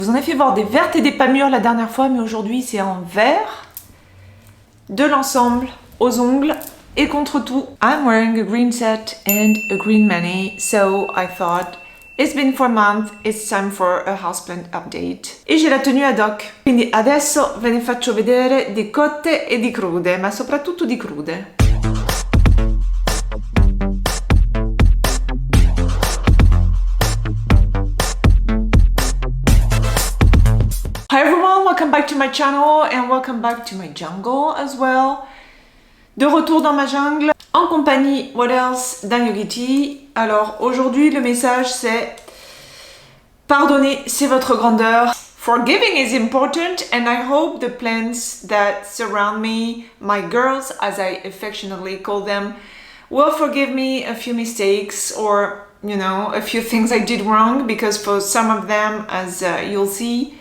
Je vous en ai fait voir des vertes et des pas mûres la dernière fois, mais aujourd'hui c'est en vert. De l'ensemble aux ongles et contre tout. I'm wearing a green set and a green mani, so I thought it's been 4 months, it's time for a houseplant update. E j'ai la tenue ad hoc. Quindi adesso ve ne faccio vedere di cotte e di crude, ma soprattutto di crude. Hi everyone, welcome back to my channel and welcome back to my jungle as well. De retour dans ma jungle, en compagnie, what else, d'un Yogiti. Alors aujourd'hui le message c'est pardonner c'est votre grandeur. Forgiving is important and I hope the plants that surround me, my girls as I affectionately call them, will forgive me a few mistakes or you know a few things I did wrong, because for some of them, as you'll see,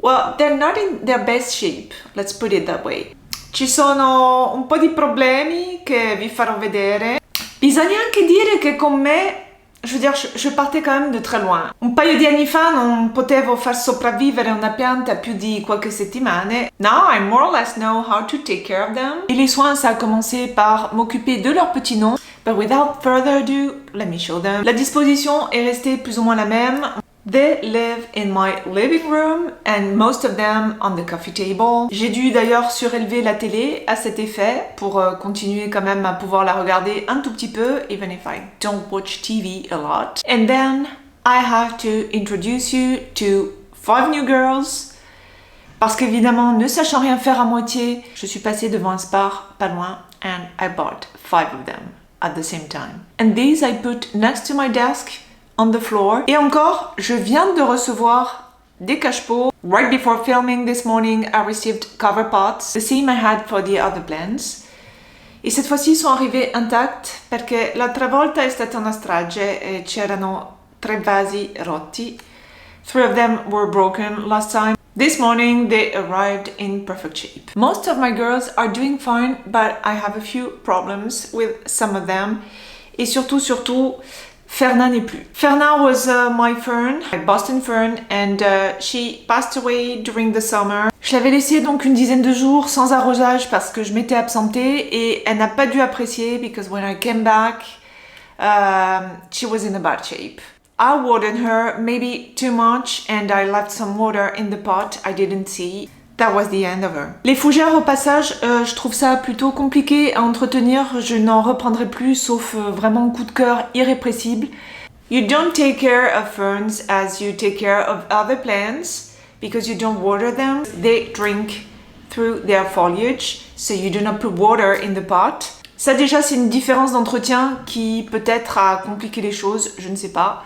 well, they're not in their best shape, let's put it that way. Ci sono un po' di problemi che vi farò vedere. Bisogna anche dire che con me, je partais quand même de très loin. Un paio di anni fa non potevo far sopravvivere una pianta più di qualche settimane. Now I more or less know how to take care of them. Et les soins, ça a commencé par m'occuper de leurs petits noms. But without further ado, let me show them. La disposition est restée plus ou moins la même. They live in my living room and most of them on the coffee table. J'ai dû d'ailleurs surélever la télé à cet effet pour continuer quand même à pouvoir la regarder un tout petit peu, even if I don't watch TV a lot. And then I have to introduce you to 5 new girls. Parce qu'évidemment, ne sachant rien faire à moitié, je suis passée devant un Spar pas loin and I bought 5 of them at the same time. And these I put next to my desk on the floor. Et encore, je viens de recevoir des cache-pots. Right before filming this morning, I received cover pots, the same I had for the other plants. E cette fois-ci ils sont arrivés intacts perché l'altra volta è stata una strage e c'erano 3 vasi rotti. 3 of them were broken last time. This morning they arrived in perfect shape. Most of my girls are doing fine, but I have a few problems with some of them. Et surtout, Ferna n'est plus. Ferna was my fern, my Boston fern, and she passed away during the summer. Je l'avais laissée donc une dizaine de jours sans arrosage parce que je m'étais absentée et elle n'a pas dû apprécier because when I came back, she was in a bad shape. I watered her maybe too much and I left some water in the pot I didn't see. That was the end of her. Les fougères, au passage, je trouve ça plutôt compliqué à entretenir. Je n'en reprendrai plus, sauf vraiment coup de cœur irrépressible. You don't take care of ferns as you take care of other plants because you don't water them. They drink through their foliage, so you do not put water in the pot. Ça déjà, c'est une différence d'entretien qui peut-être a compliqué les choses, je ne sais pas.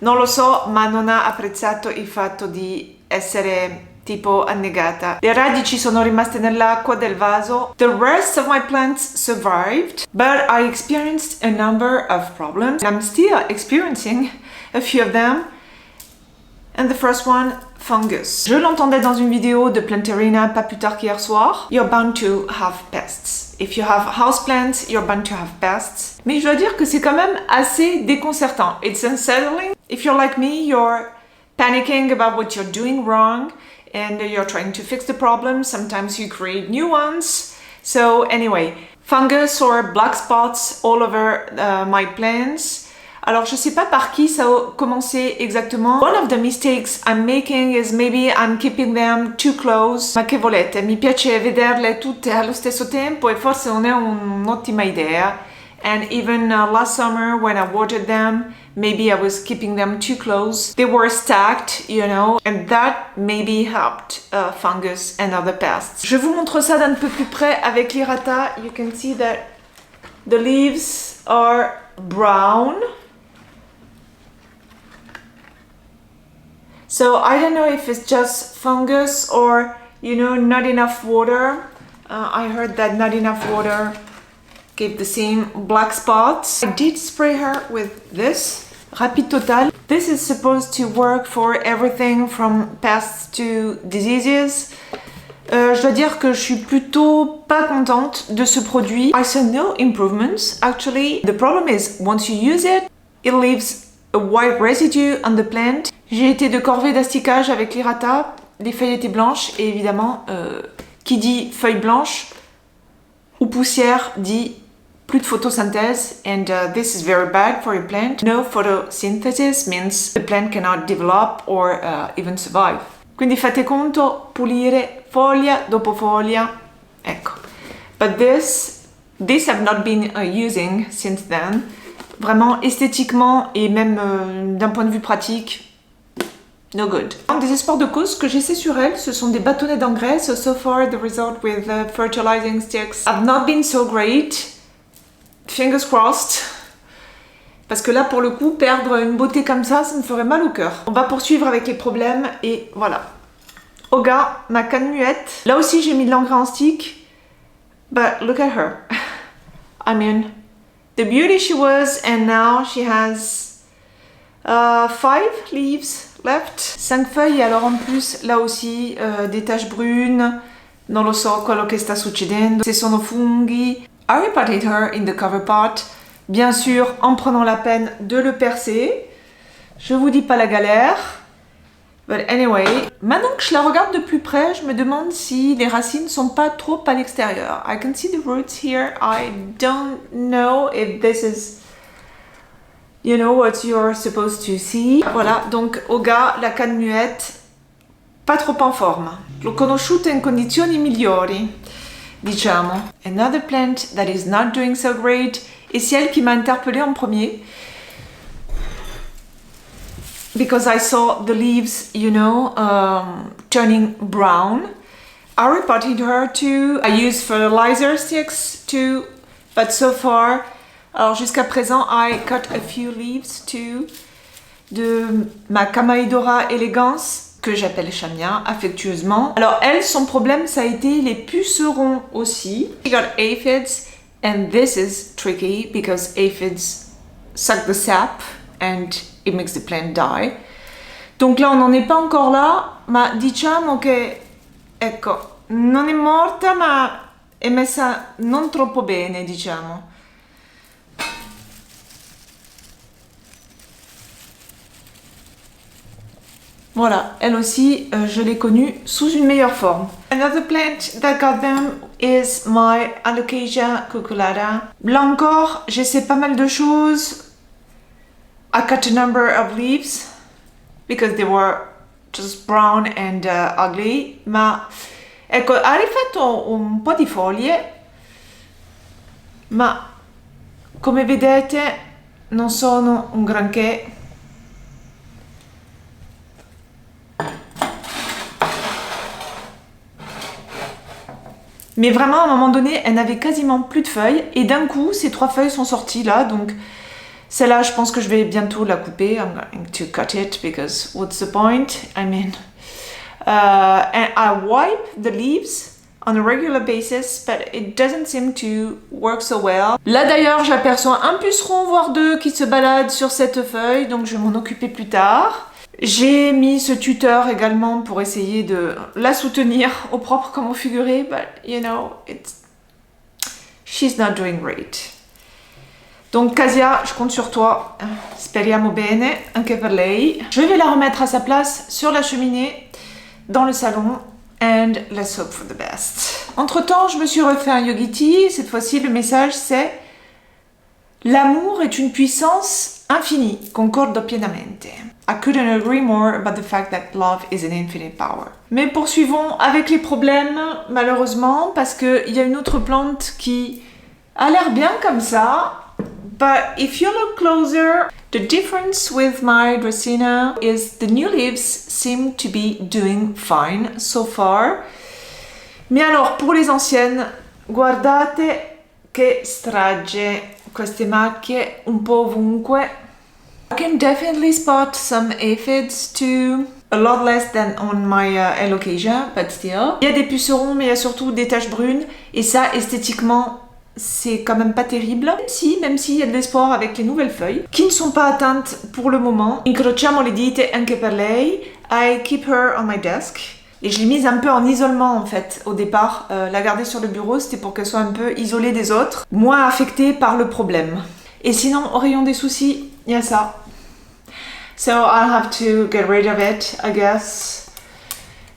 Non lo so, ma non ha apprezzato il fatto di essere tipo annegata. Le radici sono rimaste nell'acqua del vaso. The rest of my plants survived, but I experienced a number of problems. I'm still experiencing a few of them. And the first one, fungus. Je l'entendais dans une vidéo de Planterina pas plus tard qu'hier soir. You're bound to have pests. If you have houseplants, you're bound to have pests. Mais je dois dire que c'est quand même assez déconcertant. It's unsettling. If you're like me, you're panicking about what you're doing wrong. And you're trying to fix the problem. Sometimes you create new ones. So anyway, fungus or black spots all over my plants. Alors je sais pas par qui ça a commencé exactement. One of the mistakes I'm making is maybe I'm keeping them too close. Ma che volete, mi piace vederle tutte allo stesso tempo e forse non è un'ottima idea. And even last summer when I watered them, maybe I was keeping them too close. They were stacked, you know, and that maybe helped fungus and other pests. Je vous montre ça d'un peu plus près avec l'irrata. You can see that the leaves are brown. So I don't know if it's just fungus or, you know, not enough water. I heard that not enough water gave the same black spots. I did spray her with this Rapide Total. This is supposed to work for everything from pests to diseases. Je dois dire que je suis plutôt pas contente de ce produit. I saw no improvements actually. The problem is once you use it, it leaves a white residue on the plant. J'ai été de corvée d'asticage avec l'Irata. Les feuilles étaient blanches et évidemment, qui dit feuilles blanches ou poussière dit plus de photosynthèse, and this is very bad for a plant. No photosynthesis means the plant cannot develop or even survive. Quindi fate conto, pulire foglia dopo foglia, ecco. But this I've not been using since then. Vraiment esthétiquement et même d'un point de vue pratique, no good. En désespoir de cause, ce que j'essaie sur elle, ce sont des bâtonnets d'engrais. So far the result with fertilizing sticks have not been so great. Fingers crossed. Parce que là, pour le coup, perdre une beauté comme ça me ferait mal au cœur. On va poursuivre avec les problèmes et voilà. Oga, ma canne muette. Là aussi, j'ai mis de l'engrais en stick. But look at her. I mean, the beauty she was, and now she has 5 leaves left. 5 feuilles, et alors en plus, là aussi, des taches brunes. Non lo so quello che sta succedendo. Se sono funghi. I repotted her in the cover pot, bien sûr en prenant la peine de le percer. Je vous dis pas la galère. But anyway, maintenant que je la regarde de plus près, je me demande si les racines sont pas trop à l'extérieur. I can see the roots here. I don't know if this is, you know, what you're supposed to see. Voilà, donc Oga, la canne muette, pas trop en forme. L'ho conosciuta in condizioni migliori. Diciamo. Another plant that is not doing so great, et c'est elle qui m'a interpellée en premier. Because I saw the leaves, you know, turning brown. I repotted her too. I used fertilizer sticks too, but so far, alors jusqu'à présent, I cut a few leaves too de ma Chamaedora elegans, que j'appelle Chamia affectueusement. Alors elle, son problème, ça a été les pucerons aussi. She got aphids, and this is tricky because aphids suck the sap and it makes the plant die. Donc là, on n'en est pas encore là, ma diciamo che, ecco, non è morta, ma è messa non troppo bene, diciamo. Voilà, elle aussi, je l'ai connue sous une meilleure forme. Another plant that got them is my Alocasia cucullata. Là encore, j'essaie pas mal de choses. I cut a number of leaves because they were just brown and ugly. Ma ecco, ha rifatto un po' di foglie, ma come vedete non sono un granché. Mais vraiment, à un moment donné, elle n'avait quasiment plus de feuilles. Et d'un coup, ces 3 feuilles sont sorties là. Donc, celle-là, je pense que je vais bientôt la couper. I'm going to cut it because what's the point? I mean, and I wipe the leaves on a regular basis, but it doesn't seem to work so well. Là, d'ailleurs, j'aperçois un puceron, voire 2, qui se baladent sur cette feuille. Donc, je vais m'en occuper plus tard. J'ai mis ce tuteur également pour essayer de la soutenir au propre comme au figuré, but you know, she's not doing great. Donc Casia, je compte sur toi. Speriamo bene, anche per lei. Je vais la remettre à sa place sur la cheminée, dans le salon, and let's hope for the best. Entre-temps, je me suis refait un yogiti. Cette fois-ci, le message c'est: l'amour est une puissance infinie, concordo pienamente. I couldn't agree more about the fact that love is an infinite power. Mais poursuivons avec les problèmes, malheureusement, parce qu'il y a une autre plante qui a l'air bien comme ça. But if you look closer, the difference with my Dracaena is the new leaves seem to be doing fine so far. Mais alors, pour les anciennes, guardate che strage, queste macchie un po' ovunque. I can definitely spot some aphids too. A lot less than on my Alocasia, but still. Il y a des pucerons, mais il y a surtout des taches brunes. Et ça, esthétiquement, c'est quand même pas terrible. Même s'il y a de l'espoir avec les nouvelles feuilles, qui ne sont pas atteintes pour le moment. Incrociamo le dita anche per lei. I keep her on my desk. Et je l'ai mise un peu en isolement en fait au départ. La garder sur le bureau, c'était pour qu'elle soit un peu isolée des autres, moins affectée par le problème. Et sinon, au rayon des soucis, il y a ça. So I'll have to get rid of it, I guess.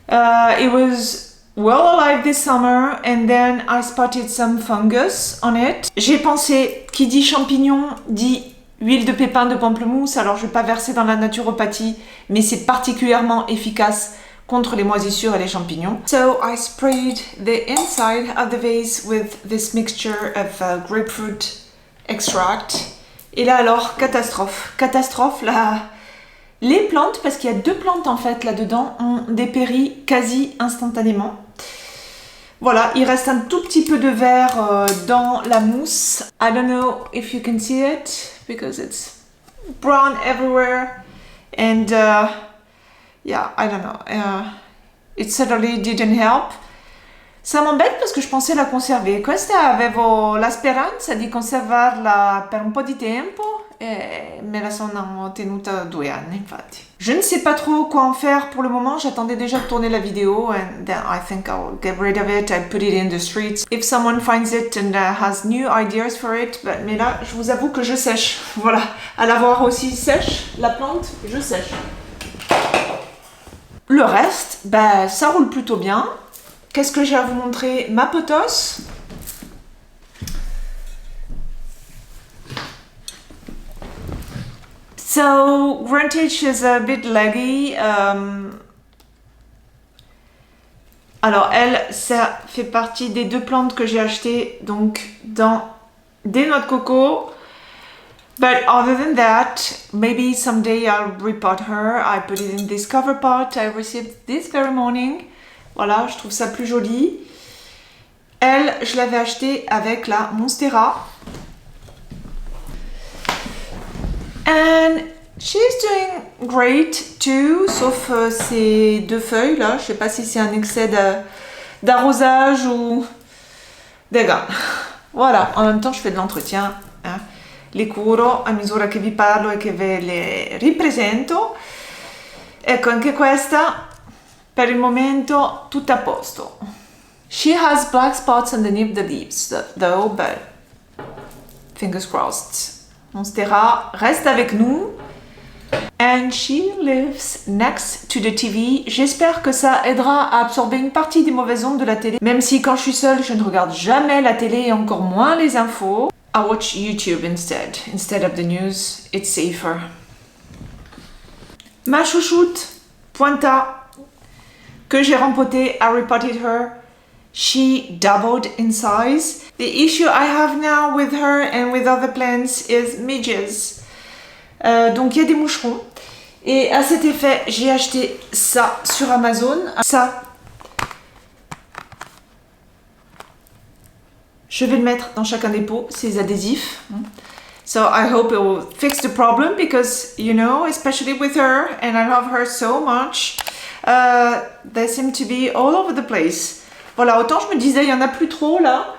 It was well alive this summer and then I spotted some fungus on it. J'ai pensé, qui dit champignon dit huile de pépins de pamplemousse. Alors je vais pas verser dans la naturopathie, mais c'est particulièrement efficace contre les moisissures et les champignons. So I sprayed the inside of the vase with this mixture of grapefruit extract. Et là alors, catastrophe. Catastrophe, là. Les plantes, parce qu'il y a 2 plantes en fait là-dedans, ont dépéri quasi instantanément. Voilà, il reste un tout petit peu de verre dans la mousse. I don't know if you can see it, because it's brown everywhere. And yeah, I don't know. It certainly didn't help. Ça m'embête parce que je pensais la conserver. Questa avevo la speranza di conservarla per un po' di tempo e me la sono tenuta 2 anni, infatti. Je ne sais pas trop quoi en faire pour le moment. J'attendais déjà de tourner la vidéo and then I think I'll get rid of it. I'll put it in the streets. If someone finds it and has new ideas for it. Mais là, je vous avoue que je sèche. Voilà. À la voir aussi sèche, la plante, je sèche. Le reste, bah, ça roule plutôt bien. Qu'est-ce que j'ai à vous montrer? Ma potos. So, Gruntage is a bit leggy. Alors, elle, ça fait partie des 2 plantes que j'ai achetées donc dans des noix de coco. But other than that, maybe someday I'll repot her. I put it in this cover pot I received this very morning. Voilà, je trouve ça plus joli. Elle, je l'avais achetée avec la Monstera. And she's doing great too, sauf ces 2 feuilles là. Je sais pas si c'est un excès d'arrosage ou... Dégâts. Voilà, en même temps je fais de l'entretien. Hein. Le curo a misura che vi parlo e che ve le ripresento. Ecco, anche questa... Per il momento, tutto a posto. She has black spots underneath the leaves, though, but fingers crossed. Monstera reste avec nous. And she lives next to the TV. J'espère que ça aidera à absorber une partie des mauvaises ondes de la télé. Même si quand je suis seule, je ne regarde jamais la télé et encore moins les infos. I watch YouTube instead. Instead of the news, it's safer. Ma chouchoute, Pointa, que j'ai rempoté, I repotted her. She doubled in size. The issue I have now with her and with other plants is midges. Donc il y a des moucherons. Et à cet effet, j'ai acheté ça sur Amazon. Ça, je vais le mettre dans chacun des pots, ces adhésifs. So I hope it will fix the problem because, you know, especially with her, and I love her so much. They seem to be all over the place. Voilà, autant je me disais, il n'y en a plus trop là.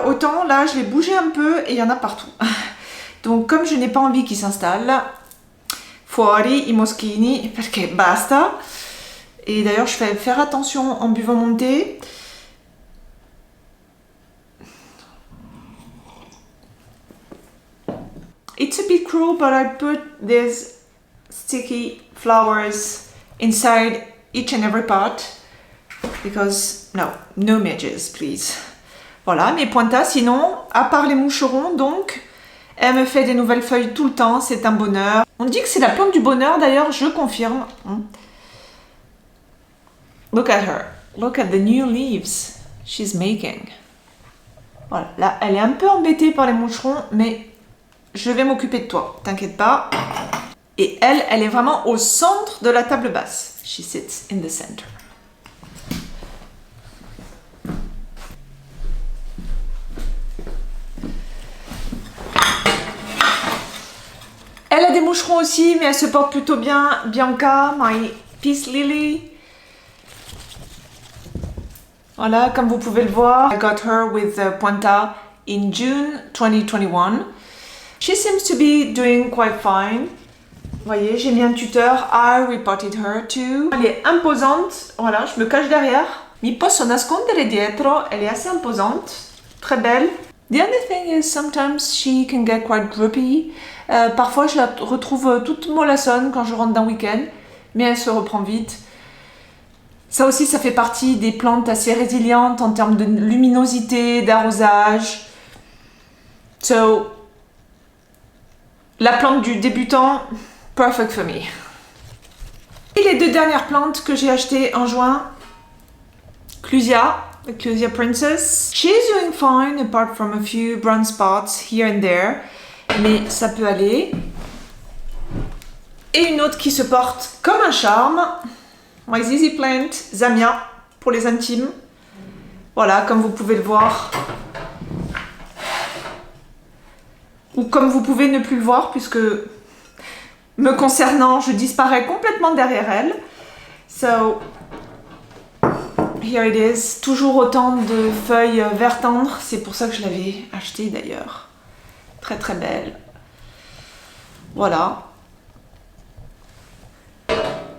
Autant là, je l'ai bougé un peu et il y en a partout. Donc, comme je n'ai pas envie qu'ils s'installent, fuori i moschini, perché basta. Et d'ailleurs, je fais faire attention en buvant mon thé. It's a bit cruel, but I put these sticky flowers inside each and every pot because no midges, please. Voilà, mes pointas, sinon, à part les moucherons, donc, elle me fait des nouvelles feuilles tout le temps, c'est un bonheur. On dit que c'est la plante du bonheur, d'ailleurs, je confirme. Look at her. Look at the new leaves she's making. Voilà, là, elle est un peu embêtée par les moucherons, mais je vais m'occuper de toi, t'inquiète pas. Et elle, elle est vraiment au centre de la table basse. She sits in the center. Elle a des moucherons aussi, mais elle se porte plutôt bien. Bianca, my peace lily. Voilà, comme vous pouvez le voir. I got her with Pointa in June 2021. She seems to be doing quite fine. Vous voyez, j'ai mis un tuteur. I repotted her too. Elle est imposante. Voilà, je me cache derrière. Mi posso nascondere dietro. Elle est assez imposante. Très belle. The other thing is sometimes she can get quite droopy. Parfois je la retrouve toute mollassonne quand je rentre d'un week-end, mais elle se reprend vite. Ça aussi, ça fait partie des plantes assez résilientes en termes de luminosité, d'arrosage. So, la plante du débutant, perfect for me. Et les deux dernières plantes que j'ai achetées en juin, Clusia Princess. She's doing fine apart from a few brown spots here and there, mais ça peut aller. Et une autre qui se porte comme un charme, My Zizi Plant, Zamia, pour les intimes. Voilà, comme vous pouvez le voir. Ou comme vous pouvez ne plus le voir, puisque me concernant, je disparais complètement derrière elle. So, here it is. Toujours autant de feuilles vert tendre. C'est pour ça que je l'avais acheté d'ailleurs. Très très belle. Voilà.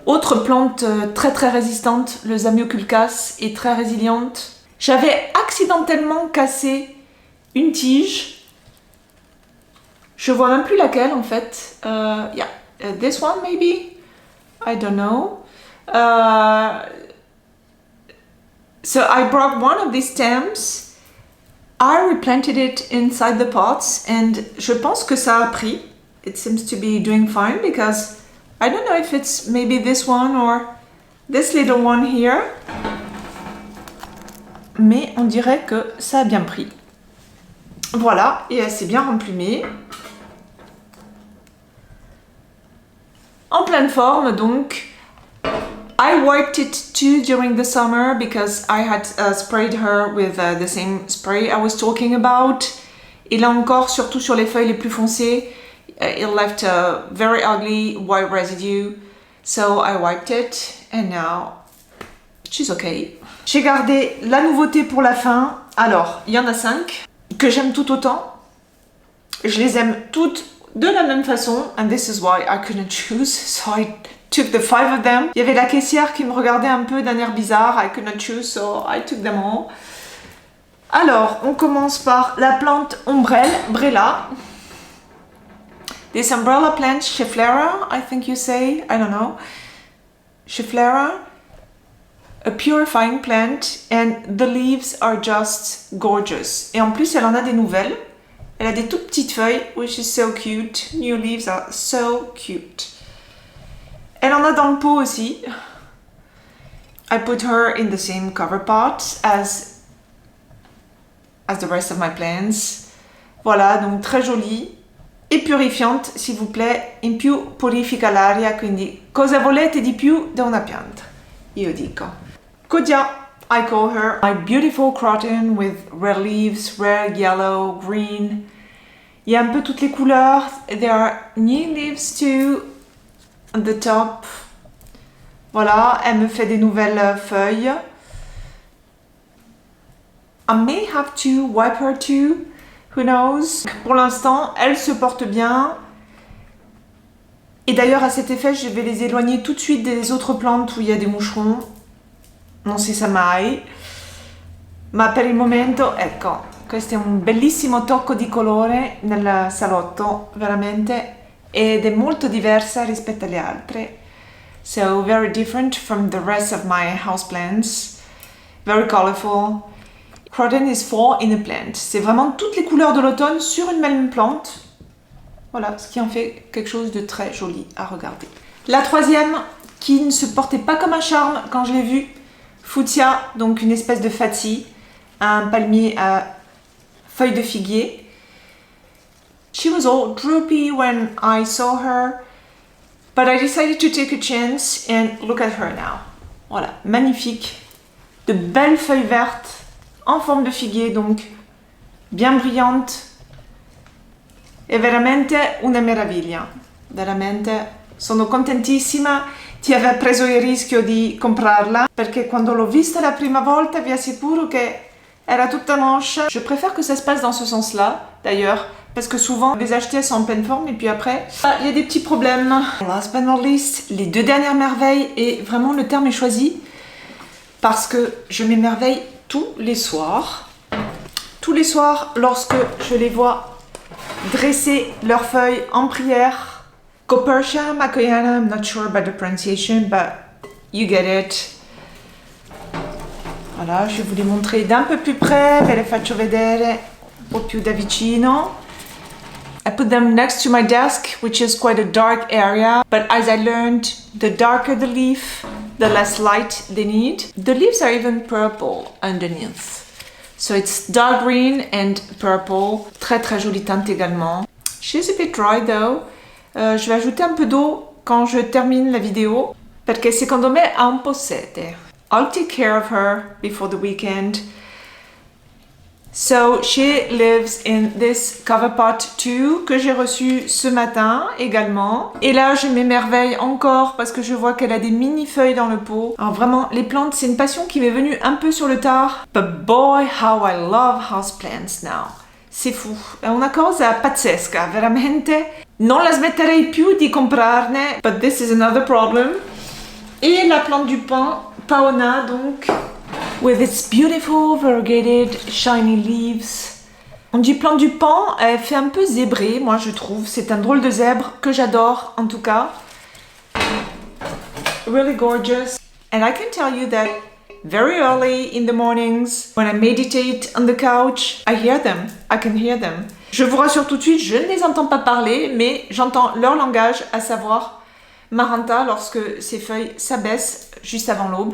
Autre plante très très résistante, le Zamioculcas est très résiliente. J'avais accidentellement cassé une tige. Je vois même plus laquelle en fait. Yeah, this one maybe. I don't know. So I broke one of these stems. I replanted it inside the pots and je pense que ça a pris. It seems to be doing fine because I don't know if it's maybe this one or this little one here. Mais on dirait que ça a bien pris. Voilà, et elle s'est bien remplumée. En pleine forme donc. I wiped it too during the summer because I had sprayed her with the same spray I was talking about. Et là encore, surtout sur les feuilles les plus foncées, it left a very ugly white residue. So I wiped it and now she's okay. J'ai gardé la nouveauté pour la fin. Alors, il y en a 5 que j'aime tout autant. Je les aime toutes de la même façon. And this is why I couldn't choose. So I took the 5 of them. Il y avait la caissière qui me regardait un peu d'un air bizarre. I could not choose, so I took them all. Alors, on commence par la plante Ombrella. This umbrella plant, Schefflera, I think you say, I don't know. Schefflera, a purifying plant, and the leaves are just gorgeous. Et en plus, elle en a des nouvelles. Elle a des toutes petites feuilles, which is so cute. New leaves are so cute. Elle en a dans le pot aussi. I put her in the same cover pot as the rest of my plants. Voilà, donc très jolie e purifiante, s'il vous plaît. In più purifica l'aria, quindi cosa volete di più da una pianta? Io dico. Kodia, I call her my beautiful croton with red leaves, red, yellow, green. Il y a un peu toutes les couleurs. There are new leaves too on the top. Voilà, elle me fait des nouvelles feuilles. I may have to wipe her too. Who knows? Pour l'instant, elle se porte bien. Et d'ailleurs, à cet effet, je vais les éloigner tout de suite des autres plantes où il y a des moucherons. Non si sa mai. Ma per il momento, ecco, questo è un bellissimo tocco di colore nel salotto, veramente, ed è molto diversa rispetto alle altre. So, very different from the rest of my houseplants. Very colorful. Croton is 4 in a plant. C'est vraiment toutes les couleurs de l'automne sur une même plante. Voilà, ce qui en fait quelque chose de très joli à regarder. La troisième, qui ne se portait pas comme un charme quand je l'ai vue, Fuchsia, donc une espèce de Fatsi, un palmier à feuilles de figuier. She was all droopy when I saw her, but I decided to take a chance and look at her now. Voilà, magnifique. De belles feuilles vertes en forme de figuier, donc bien brillantes. È veramente una meraviglia. Veramente sono contentissima di aver preso il rischio di comprarla, perché quando l'ho vista la prima volta vi assicuro che era tutta moche. Je préfère que ça se passe dans ce sens-là, d'ailleurs, parce que souvent les acheter elles sont en pleine forme et puis après il y a des petits problèmes. Last but not least, les deux dernières merveilles, et vraiment le terme est choisi parce que je m'émerveille tous les soirs. tous les soirs lorsque je les vois dresser leurs feuilles en prière. Copertia Makoyana, I'm not sure about the pronunciation, but you get it. Voilà, je vais vous les montrer d'un peu plus près, ve le faccio vedere un po' più da vicino. I put them next to my desk, which is quite a dark area, but as I learned, the darker the leaf, the less light they need. The leaves are even purple underneath. So it's dark green and purple. Très très jolie teinte également. She's a bit dry though. Je vais ajouter un peu d'eau quand je termine la vidéo, perché secondo me ha un po' sete. I'll take care of her before the weekend. So she lives in this cover pot too, que j'ai reçu ce matin également. Et là, je m'émerveille encore parce que je vois qu'elle a des mini feuilles dans le pot. Alors vraiment, les plantes, c'est une passion qui m'est venue un peu sur le tard. But boy, how I love houseplants now. C'est fou. È una cosa pazzesca, veramente. Non la smetterei più di comprarne, but this is another problem. Et la plante du pan, Paona donc, with its beautiful variegated shiny leaves. On dit plante du pan, elle fait un peu zébrée, moi je trouve. C'est un drôle de zèbre que j'adore en tout cas. Really gorgeous. And I can tell you that very early in the mornings, when I meditate on the couch, I hear them. I can hear them. Je vous rassure tout de suite, je ne les entends pas parler, mais j'entends leur langage, à savoir Maranta, lorsque ses feuilles s'abaissent juste avant l'aube.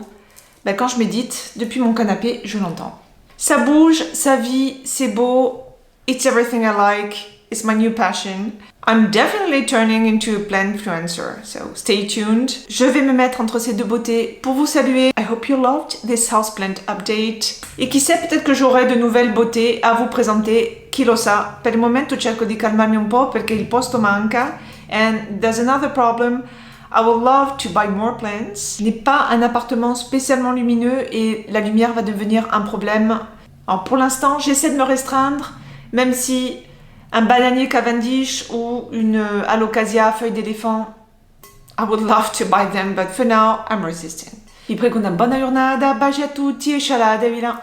Ben, quand je médite, depuis mon canapé, je l'entends. Ça bouge, ça vit, c'est beau. It's everything I like. It's my new passion. I'm definitely turning into a plant influencer, so stay tuned. Je vais me mettre entre ces deux beautés pour vous saluer. I hope you loved this houseplant update. Et qui sait, peut-être que j'aurai de nouvelles beautés à vous présenter. Chi lo sa? Per il momento cerco di calmarmi un po' perché il posto manca. And there's another problem. I would love to buy more plants. Ce n'est pas un appartement spécialement lumineux et la lumière va devenir un problème. Alors pour l'instant, j'essaie de me restreindre, même si un bananier Cavendish ou une alocasia feuille d'éléphant, I would love to buy them, but for now, I'm resisting. Vi prego una buona giornata, baci a tutti e scialate, via.